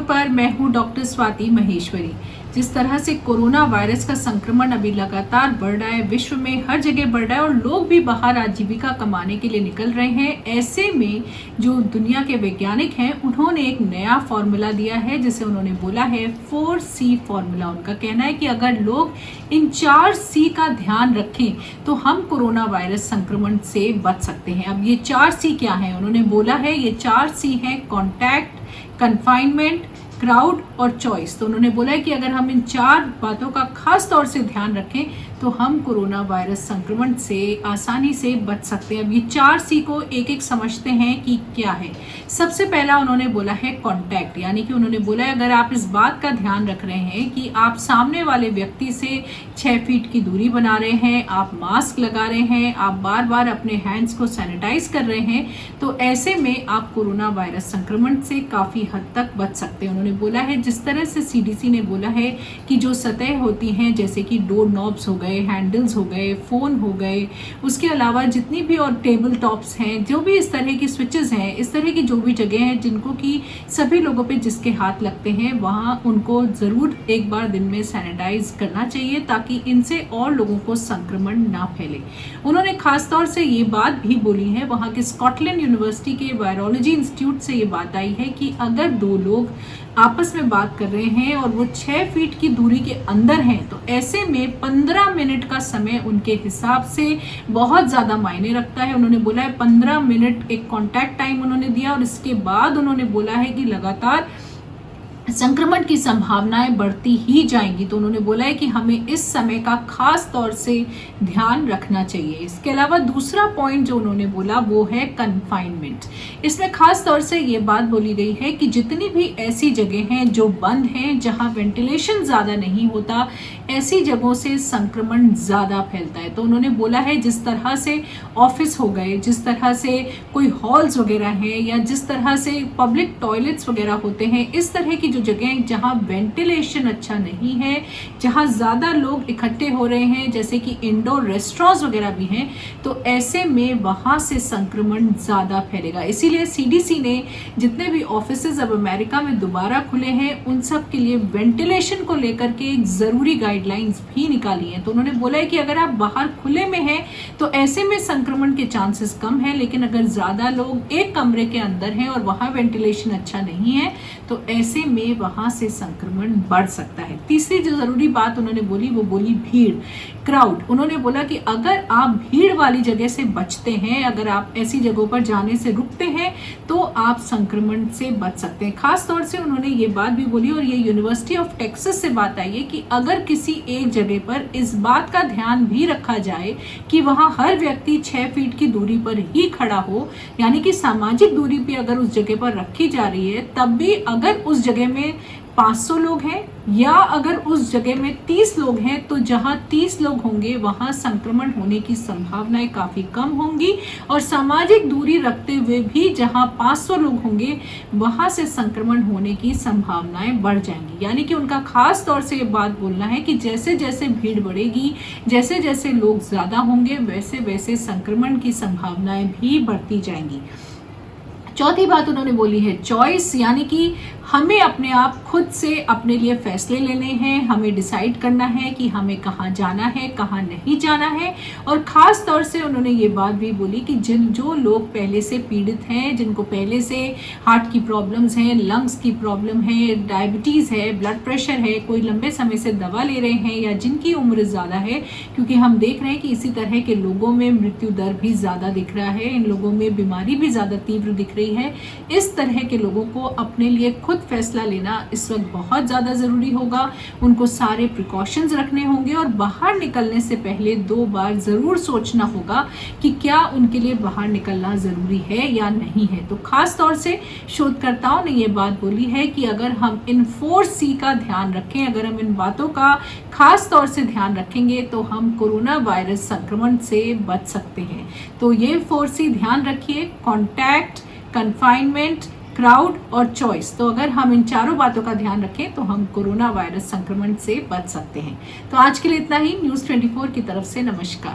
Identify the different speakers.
Speaker 1: पर मैं हूं डॉक्टर स्वाति महेश्वरी। जिस तरह से कोरोना वायरस का संक्रमण अभी लगातार बढ़ रहा है, विश्व में हर जगह बढ़ रहा है और लोग भी बाहर आजीविका कमाने के लिए निकल रहे हैं। ऐसे में जो दुनिया के वैज्ञानिक हैं, उन्होंने एक नया फॉर्मूला दिया है जिसे उन्होंने बोला है 4C फॉर्मूला। उनका कहना है कि अगर लोग इन 4C का ध्यान रखें तो हम कोरोना वायरस संक्रमण से बच सकते हैं। अब ये 4C क्या है? उन्होंने बोला है ये 4C है: कॉन्टैक्ट, कन्फाइनमेंट, क्राउड और चॉइस। तो उन्होंने बोला है कि अगर हम इन 4 बातों का खास तौर से ध्यान रखें तो हम कोरोना वायरस संक्रमण से आसानी से बच सकते हैं। अब ये 4C को एक एक समझते हैं कि क्या है। सबसे पहला उन्होंने बोला है कॉन्टैक्ट, यानी कि उन्होंने बोला है अगर आप इस बात का ध्यान रख रहे हैं कि आप सामने वाले व्यक्ति से 6 फीट की दूरी बना रहे हैं, आप मास्क लगा रहे हैं, आप बार बार अपने हैंड्स को सैनिटाइज कर रहे हैं, तो ऐसे में आप कोरोना वायरस संक्रमण से काफ़ी हद तक बच सकते हैं। उन्होंने बोला है जिस तरह से CDC ने बोला है कि जो सतह होती हैं जैसे कि डोर नॉब्स हो गए, हैंडल्स हो गए, फ़ोन हो गए, उसके अलावा जितनी भी और टेबल टॉप्स हैं, जो भी इस तरह की स्विचेस हैं, इस तरह की जो भी जगह हैं जिनको कि सभी लोगों पे जिसके हाथ लगते हैं, वहाँ उनको ज़रूर एक बार दिन में सैनिटाइज करना चाहिए ताकि इनसे और लोगों को संक्रमण ना फैले। उन्होंने खास तौर से ये बात भी बोली है, वहाँ के स्कॉटलैंड यूनिवर्सिटी के वायरोलॉजी इंस्टीट्यूट से ये बात आई है कि अगर 2 लोग आपस में बात कर रहे हैं और वो 6 फीट की दूरी के अंदर हैं, तो ऐसे में 15 मिनट का समय उनके हिसाब से बहुत ज़्यादा मायने रखता है। उन्होंने बोला है 15 मिनट एक कॉन्टैक्ट टाइम उन्होंने दिया और इसके बाद उन्होंने बोला है कि लगातार संक्रमण की संभावनाएं बढ़ती ही जाएंगी। तो उन्होंने बोला है कि हमें इस समय का खास तौर से ध्यान रखना चाहिए। इसके अलावा दूसरा पॉइंट जो उन्होंने बोला वो है कन्फाइनमेंट। इसमें खास तौर से ये बात बोली गई है कि जितनी भी ऐसी जगह हैं जो बंद हैं, जहां वेंटिलेशन ज़्यादा नहीं होता, ऐसी जगहों से संक्रमण ज़्यादा फैलता है। तो उन्होंने बोला है जिस तरह से ऑफिस हो गए, जिस तरह से कोई हॉल्स वगैरह हैं या जिस तरह से पब्लिक टॉयलेट्स वगैरह होते हैं, इस तरह की जो जगह जहां वेंटिलेशन अच्छा नहीं है, जहां ज़्यादा लोग इकट्ठे हो रहे हैं, जैसे कि इंडोर रेस्टोरेंट्स वगैरह भी हैं, तो ऐसे में वहां से संक्रमण ज़्यादा फैलेगा। इसीलिए CDC ने जितने भी ऑफिसेज अब अमेरिका में दोबारा खुले हैं, उन सब के लिए वेंटिलेशन को लेकर के एक ज़रूरी गाइडलाइंस भी निकाली है। तो उन्होंने बोला है कि अगर आप बाहर खुले में हैं तो ऐसे में संक्रमण के चांसेस कम है, लेकिन अगर ज़्यादा लोग एक कमरे के अंदर हैं और वहाँ वेंटिलेशन अच्छा नहीं है तो ऐसे में वहाँ से संक्रमण बढ़ सकता है। तीसरी जो ज़रूरी बात उन्होंने बोली वो बोली भीड़, क्राउड। उन्होंने बोला कि अगर आप भीड़ वाली जगह से बचते हैं, अगर आप ऐसी जगहों पर जाने से रुकते हैं तो आप संक्रमण से बच सकते हैं। खास तौर से उन्होंने ये बात भी बोली और ये यूनिवर्सिटी ऑफ टेक्सास से बात आई है कि अगर किसी एक जगह पर इस बात का ध्यान भी रखा जाए कि वहाँ हर व्यक्ति 6 फीट की दूरी पर ही खड़ा हो, यानी कि सामाजिक दूरी भी अगर उस जगह पर रखी जा रही है, तब भी अगर उस जगह में 500 लोग हैं या अगर उस जगह में 30 लोग हैं, तो जहां 30 लोग होंगे वहां संक्रमण होने की संभावनाएं काफ़ी कम होंगी और सामाजिक दूरी रखते हुए भी जहां 500 लोग होंगे वहां से संक्रमण होने की संभावनाएं बढ़ जाएंगी। यानी कि उनका खास तौर से ये बात बोलना है कि जैसे जैसे भीड़ बढ़ेगी, जैसे जैसे लोग ज़्यादा होंगे, वैसे वैसे संक्रमण की संभावनाएं भी बढ़ती जाएंगी। चौथी बात उन्होंने बोली है चॉइस, यानी कि हमें अपने आप खुद से अपने लिए फैसले लेने हैं, हमें डिसाइड करना है कि हमें कहाँ जाना है, कहाँ नहीं जाना है। और ख़ास तौर से उन्होंने ये बात भी बोली कि जो लोग पहले से पीड़ित हैं, जिनको पहले से हार्ट की प्रॉब्लम्स हैं, लंग्स की प्रॉब्लम है, डायबिटीज़ है, ब्लड प्रेशर है, कोई लंबे समय से दवा ले रहे हैं या जिनकी उम्र ज़्यादा है, क्योंकि हम देख रहे हैं कि इसी तरह के लोगों में मृत्यु दर भी ज़्यादा दिख रहा है, इन लोगों में बीमारी भी ज़्यादा तीव्र दिख रही है। इस तरह के लोगों को अपने लिए खुद फैसला लेना इस वक्त बहुत ज़्यादा ज़रूरी होगा। उनको सारे प्रिकॉशंस रखने होंगे और बाहर निकलने से पहले 2 बार ज़रूर सोचना होगा कि क्या उनके लिए बाहर निकलना ज़रूरी है या नहीं है। तो ख़ास तौर से शोधकर्ताओं ने ये बात बोली है कि अगर हम इन 4C का ध्यान रखें, अगर हम इन बातों का खास तौर से ध्यान रखेंगे तो हम कोरोना वायरस संक्रमण से बच सकते हैं। तो ये 4C ध्यान रखिए: कॉन्टैक्ट, कन्फाइनमेंट, क्राउड और चॉइस। तो अगर हम इन चारों बातों का ध्यान रखें तो हम कोरोना वायरस संक्रमण से बच सकते हैं। तो आज के लिए इतना ही। न्यूज़ 24 की तरफ से नमस्कार।